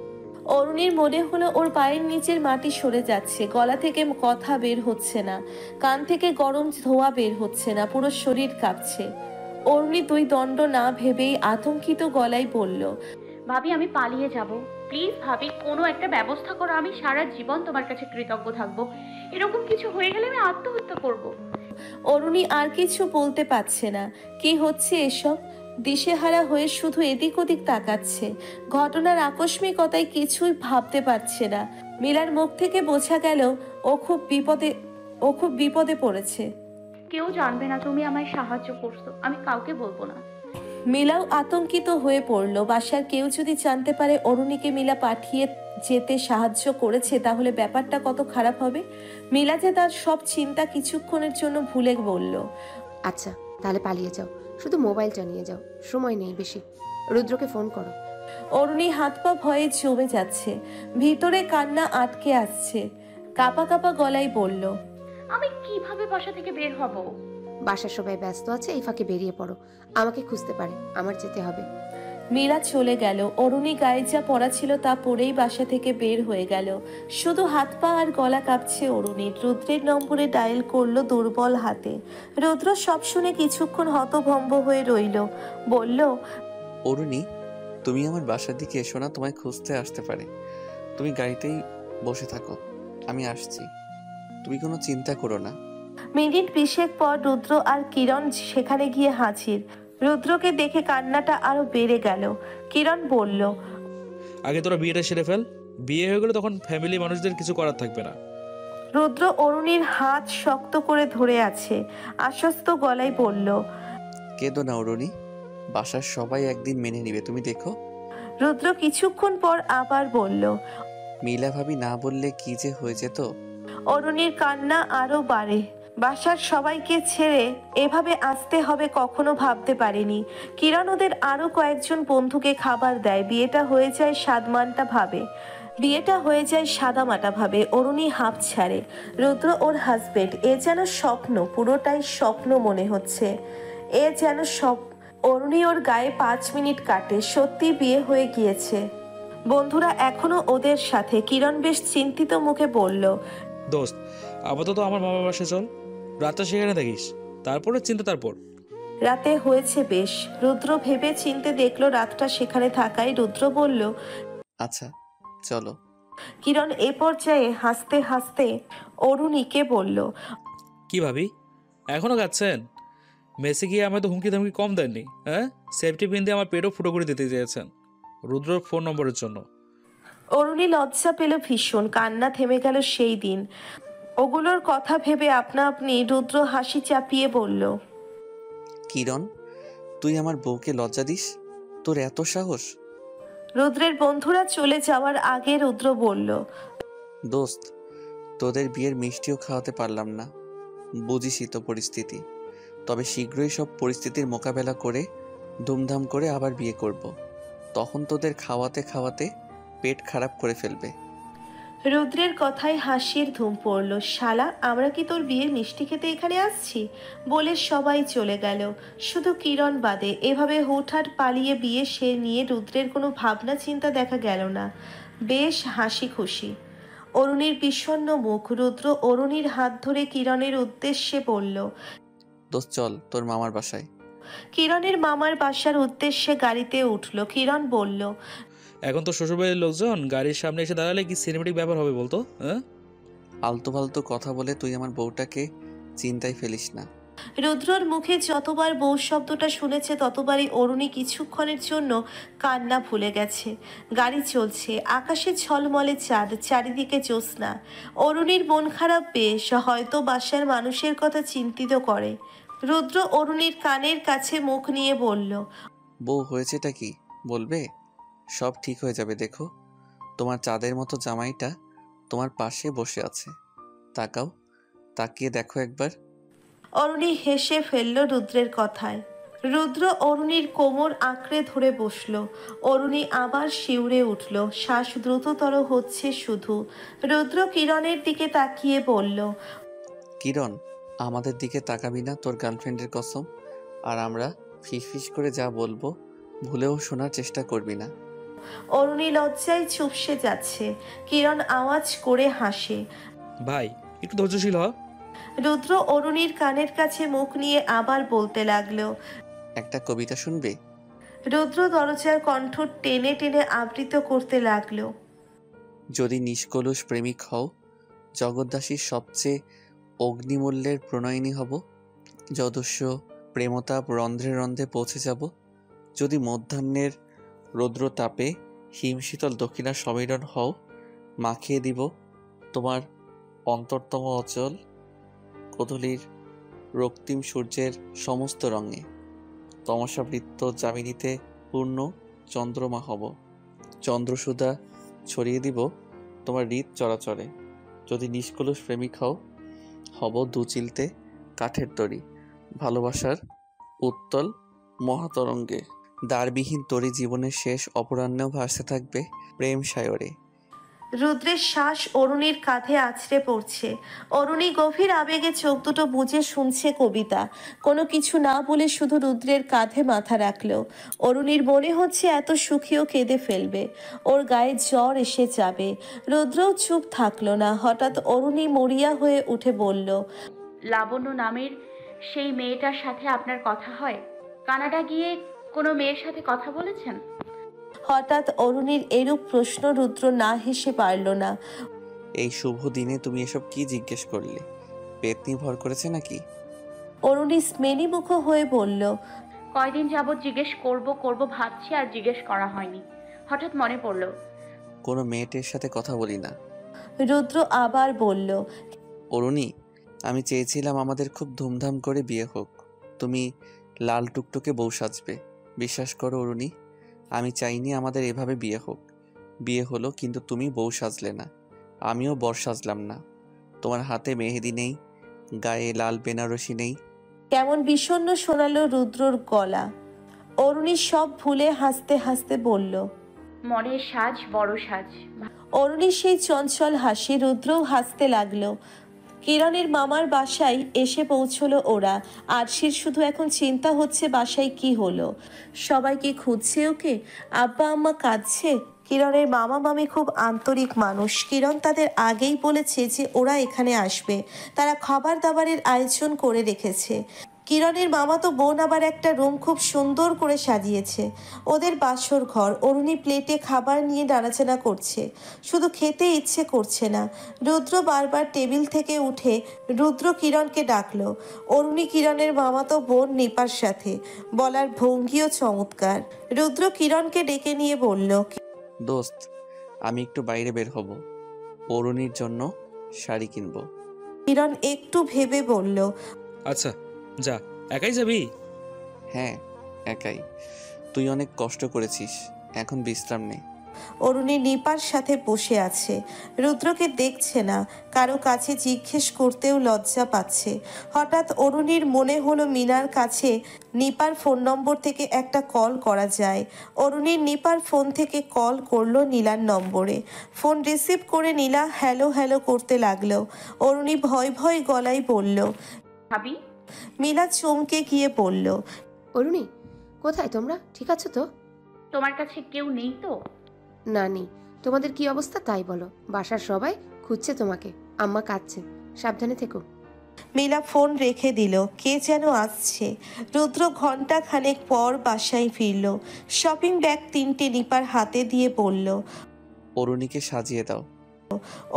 অরুণীর মনে হলো ওর পায়ের নিচের মাটি সরে যাচ্ছে। গলা থেকে কথা বের হচ্ছে না, কান থেকে গরম ধোঁয়া বের হচ্ছে না, পুরো শরীর কাঁপছে। অরুণী দুই দণ্ড না ভেবেই আতঙ্কিত গলায় বলল, ভাবি আমি পালিয়ে যাব, প্লিজ ভাবি কোনো একটা ব্যবস্থা করো। আমি সারা জীবন তোমার কাছে কৃতজ্ঞ থাকবো। এরকম কিছু হয়ে গেলে আমি আত্মহত্যা করব। অরুণী আর কিছু বলতে পারছে না। কি হচ্ছে এসব? দিশেহারা হয়ে শুধু এদিক ওদিক তাকাচ্ছে। ঘটনার আকস্মিকতায় কিছুই ভাবতে পারছে না। মিলার মুখ থেকে বোঝা গেল ও খুব বিপদে পড়েছে। কেউ জানবে না তুমি আমায় সাহায্য করছো, আমি কাউকে বলবো না। মিলাও আতঙ্কিত হয়ে পড়ল। বাসার কেউ যদি জানতে পারে অরুণীকে মিলা পাঠিয়ে যেতে সাহায্য করেছে, তাহলে ব্যাপারটা কত খারাপ হবে। মিলা যে তার সব চিন্তা কিছুক্ষণের জন্য ভুলে বলল, আচ্ছা তাহলে পালিয়ে যাও, শুধু মোবাইলটা নিয়ে যাও, সময় নেই বেশি। রুদ্রকে ফোন করো। অরুণী হাত পা ভয়ে জমে যাচ্ছে। ভিতরে কান্না আটকে আসছে। কাপা কাপা গলায় বলল, আমি কিভাবে বাসা থেকে বের হব? বাসার সবাই ব্যস্ত আছে, এই ফাঁকে বেরিয়ে পড়ো, আমাকে খুঁজতে পারে, আমার যেতে হবে। মীরা চলে গেল। অরুণী গায়ে যা পরা ছিল তা পরেই বাসা থেকে বের হয়ে গেল। শুধু হাত পা আর গলা কাঁপছে অরুণীর। রুদ্রের নম্বরে ডায়াল করলো দুর্বল হাতে। রুদ্র সব শুনে কিছুক্ষণ হতভম্ব হয়ে রইল। বলল, অরুণী, তুমি আমার বাসার দিকে এসো না, তোমায় খুঁজতে আসতে পারে। তুমি গাড়িতেই বসে থাকো, আমি আসছি, তুমি কোনো চিন্তা করো না। মিনিট 20 পর রুদ্র আর কিরণ সেখানে গিয়ে হাজির। রুদ্রকে দেখে কান্নাটা আরো বেড়ে গেল। কিরণ বলল, আগে তোরা বিয়েটা সেরে ফেল, বিয়ে হয়ে গেলে তখন ফ্যামিলি মানুষদের কিছু করার থাকবে না। রুদ্র অরুণীর হাত শক্ত করে ধরে আছে, আশ্বস্ত গলায় বলল। কেঁদো না অরুণী, বাসার সবাই একদিন মেনে নিবে, তুমি দেখো। রুদ্র কিছুক্ষণ পর আবার বলল। মিলা ভাবি না বললে কি যে হয়ে যেত। অরুণীর কান্না আরো বাড়ে। বাসার সবাইকে ছেড়ে এভাবে আসতে হবে কখনো ভাবতে পারেনি। কিরণ ওদের আরো কয়েকজন বন্ধুকে খাবার দেয়। বিয়েটা হয়ে যায় সাদামাটা ভাবে। অরুণী হাঁপ ছাড়ে। রুদ্র ওর হাজবেন্ড, এ যেন স্বপ্ন, পুরোটাই স্বপ্ন মনে হচ্ছে। এ যেন অরুণী ওর গায়ে 5 মিনিট কাটে, সত্যি বিয়ে হয়ে গিয়েছে। বন্ধুরা এখনো ওদের সাথে। কিরণ বেশ চিন্তিত মুখে বলল, দোস্ত, আপাতত আমার মামার বাসায় চল, রাতটা সেখানে থাকিস, তারপরে চিন্তা তারপর। রাতে হয়েছে বেশ। রুদ্র ভেবে চিনতে দেখলো রাতটা সেখানে থাকায় রুদ্র বলল, আচ্ছা চলো। কিরণ এ পর্যায়ে হাসতে হাসতে অরুণীকে বলল, কি ভাবি এখনো গাচ্ছেন? মেসে গিয়ে আমায় তো হুমকি ধমকি কম দেননি, হ্যাঁ? সেফটি পিন দিয়ে আমার পেটও ফুটো করে দিতে চেয়েছেন রুদ্রর ফোন নম্বরের জন্য। অরুণী লজ্জা পেল ভীষণ। কান্না থেমে গেল সেই দিন। ওগুলোর কথা ভেবে আপনা আপনি রুদ্র হাসি চাপিয়ে বলল, কিরণ, তুই আমার বউকে লজ্জা দিস? তোর এত সাহস? রুদ্রের বন্ধুরা চলে যাওয়ার আগে রুদ্র বলল, দোস্ত, তোদের বিয়ের মিষ্টিও খাওয়াতে পারলাম না, বুঝিসই তো পরিস্থিতি। তবে শীঘ্রই সব পরিস্থিতির মোকাবেলা করে ধুমধাম করে আবার বিয়ে করব। তখন তোদের খাওয়াতে খাওয়াতে পেট খারাপ করে ফেলবে। রুদ্রের কথায় হাসির ধুম পড়ল। শালা, আমরা কি তোর বিয়ের মিষ্টি খেতে এখানে আসছি? বলে সবাই চলে গেল, শুধু কিরণ বাদে। এভাবে হুটহাট পালিয়ে বিয়ে সে নিয়ে রুদ্রের কোনো ভাবনা চিন্তা দেখা গেল না। বেশ হাসি খুশি। অরুণীর বিষণ্ণ মুখ। রুদ্র অরুণীর হাত ধরে কিরণের উদ্দেশ্যে বলল, দোস্ত চল তোর মামার বাসায়। কিরণের মামার বাসার উদ্দেশ্যে গাড়িতে উঠল। কিরণ বলল, এখন তো শ্বশুরবাড়ির লোকজন গাড়ির সামনে এসে দাঁড়ালে কি সিনেমেটিক ব্যাপার হবে বলতো, হ্যাঁ? আলতু ফালতু কথা বলে তুই আমার বউটাকে চিন্তায় ফেলিস না। রুদ্রর মুখে যতবার বউ শব্দটা শুনেছে ততবারই অরুণী কিছুক্ষণের জন্য কান্না ভুলে গেছে। গাড়ি চলছে, আকাশে ঝলমলে চাঁদ, চারিদিকে জ্যোৎস্না। অরুণীর মন খারাপ বেশ, হয়তো বাসার মানুষের কথা চিন্তিত করে। রুদ্র অরুণীর কানের কাছে মুখ নিয়ে বলল, বউ হয়েছেটা কি বলবে? সব ঠিক হয়ে যাবে, দেখো তোমার চাঁদের মতো জামাইটা তোমার পাশে বসে আছে। তাকাও, তাকিয়ে দেখো একবার। অরুণী হেসে ফেলল রুদ্রের কথায়। রুদ্র অরুণীর কোমর আঁকড়ে ধরে বসল। অরুণী আবার শিউরে উঠল, শ্বাস দ্রুততর হচ্ছে শুধু। রুদ্র কিরণের দিকে তাকিয়ে বলল, কিরণ, আমাদের দিকে তাকাবি না তোর গার্লফ্রেন্ডের কসম। আর আমরা ফিসফিস করে যা বলবো ভুলেও শোনার চেষ্টা করবি না। অরুণী লজ্জায় চুপসে যাচ্ছে। কিরণ আওয়াজ করে হাসে। ভাই একটু ধৈর্যশীল হ। রুদ্র অরুণীর কানের কাছে মুখ নিয়ে আবার বলতে লাগলো, একটা কবিতা শুনবে? রুদ্র দরজার কণ্ঠ টেনে টেনে আবৃত করতে লাগলো। যদি নিষ্কলুষ প্রেমিক হও, জগদ্দাসীর সবচেয়ে অগ্নিমূল্যের প্রণয়িনী হব। যদস্য প্রেমতাপ রন্ধ্রে রন্ধ্রে পৌঁছে যাব। যদি মধ্যাহ্নের রৌদ্র তাপে হিমশীতল দক্ষিণা সমীরণ হও, মাখিয়ে দিব তোমার অন্তরতম অচল কদলীর রক্তিম সূর্যের সমস্ত রঙে। তমসাবৃত্ত যামিনীতে পূর্ণ চন্দ্রমা হব। চন্দ্রসুধা ছড়িয়ে দিব তোমার হৃদ চরাচরে। যদি নিষ্কলুষ প্রেমিক হও, হব দুচিলতে কাঠের তরী, ভালোবাসার উত্তল মহাতরঙ্গে। দ্বারবিহীন তরী জীবনের শেষ অপরাহ্নেও ভাসতে থাকবে প্রেম সায়রে। রুদ্রের শ্বাস অরুণীর কাঁধে আছড়ে পড়ছে। অরুণী গভীর আবেগে চোখ দুটো বুজে শুনছে কবিতা। কোনো কিছু না বলে শুধু রুদ্রের কাঁধে মাথা রাখলো। অরুণীর মনে হচ্ছে এত সুখীও কেঁদে ফেলবে, ওর গায়ে জ্বর এসে যাবে। রুদ্রও চুপ থাকলো না। হঠাৎ অরুণী মরিয়া হয়ে উঠে বলল, লাবণ্য নামের সেই মেয়েটার সাথে আপনার কথা হয়? কানাডা গিয়ে কোনো মেয়ের সাথে কথা বলেছেন? হঠাৎ অরুণীর এরূপ প্রশ্ন রুদ্র না হেসে পারল না। এই শুভ দিনে তুমি এসব কি জিজ্ঞেস করলে? পেতনি ভর করেছে নাকি? অরুণী স্মেনিমুখ হয়ে বলল, কয়দিন যাবৎ জিজ্ঞেস করব ভাবছি, আর জিজ্ঞেস করা হয়নি। হঠাৎ মনে পড়লো। কোনো মেয়েটের সাথে কথা বলি না। রুদ্র আবার বলল, অরুণী, আমি চেয়েছিলাম আমাদের খুব ধুমধাম করে বিয়ে হোক। তুমি লাল টুকটুকে বউ সাজবে। বিশ্বাস করো অরুণী, আমি চাইনি আমাদের এভাবে বিয়ে হোক। বিয়ে হলো, কিন্তু তুমি বউ সাজলে না, আমিও বর সাজলাম না। তোমার হাতে মেহেদি নেই, গায়ে লাল বেনারসি নেই। কেমন বিষণ্ণ শোনালো রুদ্রর গলা। অরুণী সব ভুলে হাসতে হাসতে বলল, মনের সাজ বড় সাজ। অরুণীর সেই চঞ্চল হাসি রুদ্রও হাসতে লাগলো। কিরণের মামার বাসায় এসে পৌঁছলো ওরা। আরশির শুধু এখন চিন্তা হচ্ছে বাসায় কি হলো, সবাই কি খুঁজছে ওকে, আব্বা আম্মা কাঁদছে। কিরণের মামা মামি খুব আন্তরিক মানুষ। কিরণ তাদের আগেই বলেছে যে ওরা এখানে আসবে, তারা খাবার দাবারের আয়োজন করে রেখেছে। কিরণের মামাতো বোন আবার একটা রুম খুব সুন্দর করে সাজিয়েছে, ওদের বাসর ঘর। অরুণী প্লেটে খাবার নিয়ে নাড়াচাড়া করছে, শুধু খেতে ইচ্ছে করছে না। রুদ্র বারবার টেবিল থেকে উঠে রুদ্র কিরণকে ডাকলো। অরুণী কিরণের মামাতো বোন নিপার সাথে, বলার ভঙ্গিও চমৎকার। রুদ্র কিরণকে ডেকে নিয়ে বলল, দোস্ত, আমি একটু বাইরে বের হব, অরুণীর জন্য শাড়ি কিনবো। কিরণ একটু ভেবে বলল, আচ্ছা যা, একাই যাবি? হ্যাঁ, একাই। তুই অনেক কষ্ট করেছিস, এখন বিশ্রাম নে। অরুণী নিপার সাথে বসে আছে, রুদ্রকে দেখছে না, কারো কাছে জিজ্ঞেস করতেও লজ্জা পাচ্ছে। হঠাৎ অরুণীর মনে হলো মিনার কাছে নিপার ফোন নম্বর থেকে একটা কল করা যায়। অরুণীর নিপার ফোন থেকে কল করলো নীলার নম্বরে। ফোন রিসিভ করে নীলা হ্যালো হ্যালো করতে লাগলো। অরুণী ভয় ভয় গলায় বলল, ভাবি। নীলা চমকে গিয়ে বলল, অরুণী, কোথায় তোমরা? ঠিক আছো তো? তোমার কাছে কেউ নেই তো? না নেই। তোমাদের কি অবস্থা তাই বলো। বাসার সবাই খুঁজছে তোমাকে, আম্মা কাঁদছে, সাবধানে থেকো। মিলা ফোন রেখে দিল। কে যেন আসছে। রুদ্র ঘন্টা খানেক পর বাসায় ফিরল। শপিং ব্যাগ 3টে নিপার হাতে দিয়ে বলল, অরুণীকে সাজিয়ে দাও।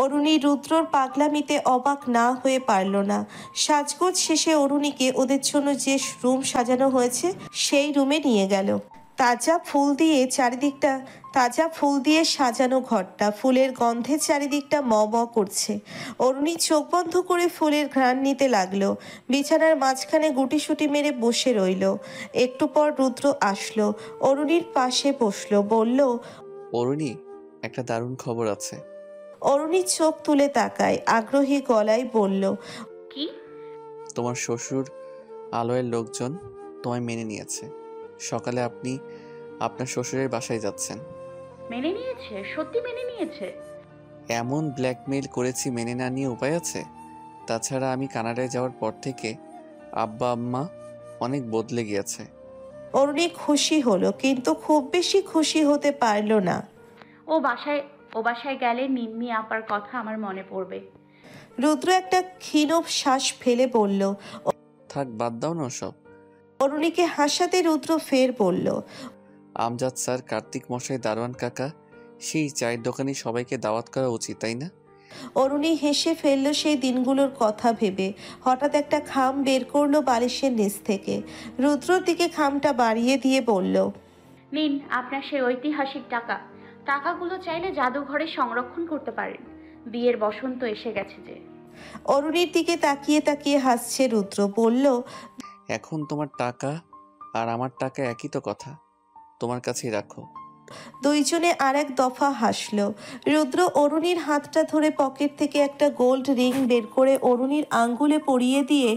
অরুণী রুদ্রর পাগলামিতে অবাক না হয়ে পারল না। সাজগোজ শেষে অরুণীকে ওদের জন্য যে রুম সাজানো হয়েছে সেই রুমে নিয়ে গেল। তাজা ফুল দিয়ে সাজানো ঘরটা, ফুলের গন্ধে চারিদিকটা ম ম করছে। অরুণী চোখ বন্ধ করে ফুলের ঘ্রাণ নিতে লাগলো। বিছানার মাঝখানে গুটিসুটি মেরে বসে রইল। একটু পর রুদ্র আসলো, অরুণীর পাশে বসলো, বলল, অরুণী, একটা দারুণ খবর আছে। অরুণী চোখ তুলে তাকায়, আগ্রহী গলায় বলল, কি? তোমার শ্বশুর আলয়ের লোকজন তোমায় মেনে নিয়েছে। সকালে আপনি আপনার শ্বশুরের বাসায় যাচ্ছেন। মেনে নিয়েছে? সত্যি মেনে নিয়েছে? এমন ব্ল্যাকমেইল করেছি, মেনে না নিয়ে উপায় আছে? তাছাড়া আমি কানাডায় যাওয়ার পর থেকে আব্বা আম্মা অনেক বদলে গিয়েছে। অরুণী খুশি হলো, কিন্তু খুব বেশি খুশি হতে পারল না। ও বাসায় গেলে মিম্মি আপার কথা আমার মনে পড়বে। রুদ্র একটা ক্ষীণ শ্বাস ফেলে বলল। থাক, বাদ দাও না সব। অরুণীকে হাসাতে রুদ্র ফের বলল, আমজাদ স্যার, কার্তিক মশাই, দারোয়ান কাকা, সেই চায়ের দোকানে সবাইকে দাওয়াত করা উচিত, তাই না? অরুণী হেসে ফেলল সেই দিনগুলোর কথা ভেবে। হঠাৎ একটা খাম বের করলো বালিশের নিচ থেকে। রুদ্রর দিকে খামটা বাড়িয়ে দিয়ে বলল, নিন আপনার সেই ঐতিহাসিক টাকা। টাকাগুলো চাইলে জাদুঘরে সংরক্ষণ করতে পারেন। বিয়ের বসন্ত এসে গেছে যে। অরুণীর দিকে তাকিয়ে তাকিয়ে হাসছে রুদ্র, বলল, এখন তোমার টাকা আর আমার টাকা একই তো কথা, তোমার কাছেই রাখো। দুইজনে আর এক দফা হাসলো। রুদ্র অরুণীর হাতটা ধরে পকেট থেকে একটা গোল্ড রিং বের করে অরুণীর আঙ্গুলে পরিয়ে দিয়ে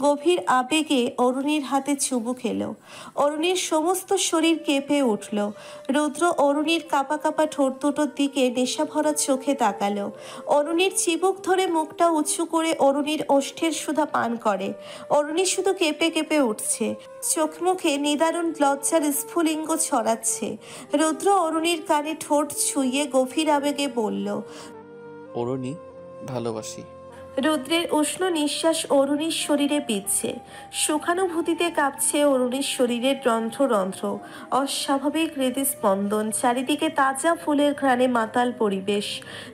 গভীর আবেগে অরুণীর হাতে চুমু খেলো। অরুণীর সমস্ত শরীর কেঁপে উঠল। রুদ্র অরুণীর কাঁপা কাঁপা ঠোঁট দুটোর দিকে নেশা ভরা চোখে তাকালো। অরুণীর চিবুক ধরে মুখটা উঁচু করে অরুণীর ওষ্ঠের সুধা পান করে। অরুণী শুধু কেঁপে কেঁপে উঠছে, চোখ মুখে নিদারুণ লজ্জার স্ফুলিঙ্গ ছড়াচ্ছে। রুদ্র অরুণীর কানে ঠোঁট ছুঁয়ে গভীর আবেগে বলল, অরুণী, ভালোবাসি। রুদ্রের উষ্ণ নিঃশ্বাস অরুণীর শরীরে বিচ্ছে। সুখানুভূতিতে কাঁপছে অরুণীর শরীরের রন্ধ্র রন্ধ্র। অস্বাভাবিক হৃদস্পন্দন, চারিদিকে তাজা ফুলের ঘ্রাণে মাতাল পরিবেশ।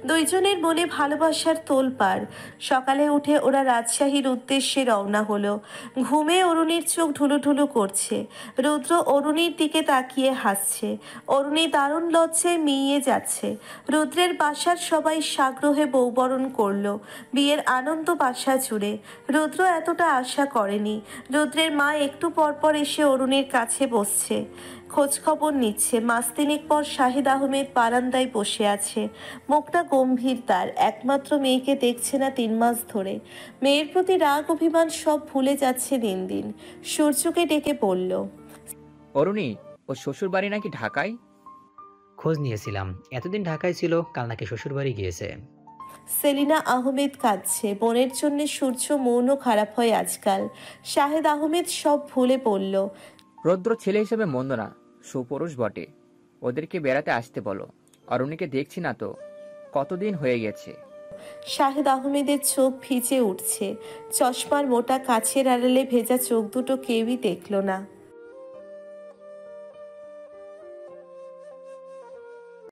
দুইজনের মনে ভালোবাসার তোলপাড়। সকালে উঠে ওরা রাজশাহীর উদ্দেশ্যে রওনা হলো। ঘুমে অরুণীর চোখ ঢুলুঢুলু করছে। রুদ্র অরুণীর দিকে তাকিয়ে হাসছে। অরুণী দারুণ লজ্জায় মিইয়ে যাচ্ছে। রুদ্রের বাসার সবাই সাগ্রহে বৌবরণ করলো। বিয়ের আনন্দ বাসা জুড়ে। রুদ্র এতটা আশা করেনি। রুদ্রের মা একটু পরপর এসে অরুণীর কাছে বসছে, খোঁজ খবর নিচ্ছে। মাস তিনেক পর শাহিদ আহমেদ বারান্দায় বসে আছে। মুখটা গম্ভীর তার। একমাত্র মেয়েকে দেখছে না 3 মাস ধরে। মেয়ের প্রতি রাগ অভিমান সব ভুলে যাচ্ছে দিন দিন। সূর্যকে ডেকে বলল, অরুণী, ও শ্বশুর বাড়ি নাকি ঢাকায়? খোঁজ নিয়েছিলাম, এতদিন ঢাকায় ছিল, কাল নাকি শ্বশুরবাড়ি গিয়েছে। সেলিনা আহমেদ কাঁদছে। বোনের জন্য সূর্য মনও খারাপ হয় আজকাল। শাহেদ আহমেদ সব ভুলে পড়ল। রৌদ্র ছেলে হিসেবে মন্দ না, সুপুরুষ বটে। ওদেরকে বেড়াতে আসতে বলো। অরুণীকে দেখছি না তো, কতদিন হয়ে গেছে। শাহেদ আহমেদের চোখ ভিজে উঠছে। চশমার মোটা কাছের আড়ালে ভেজা চোখ দুটো কেউই দেখল না।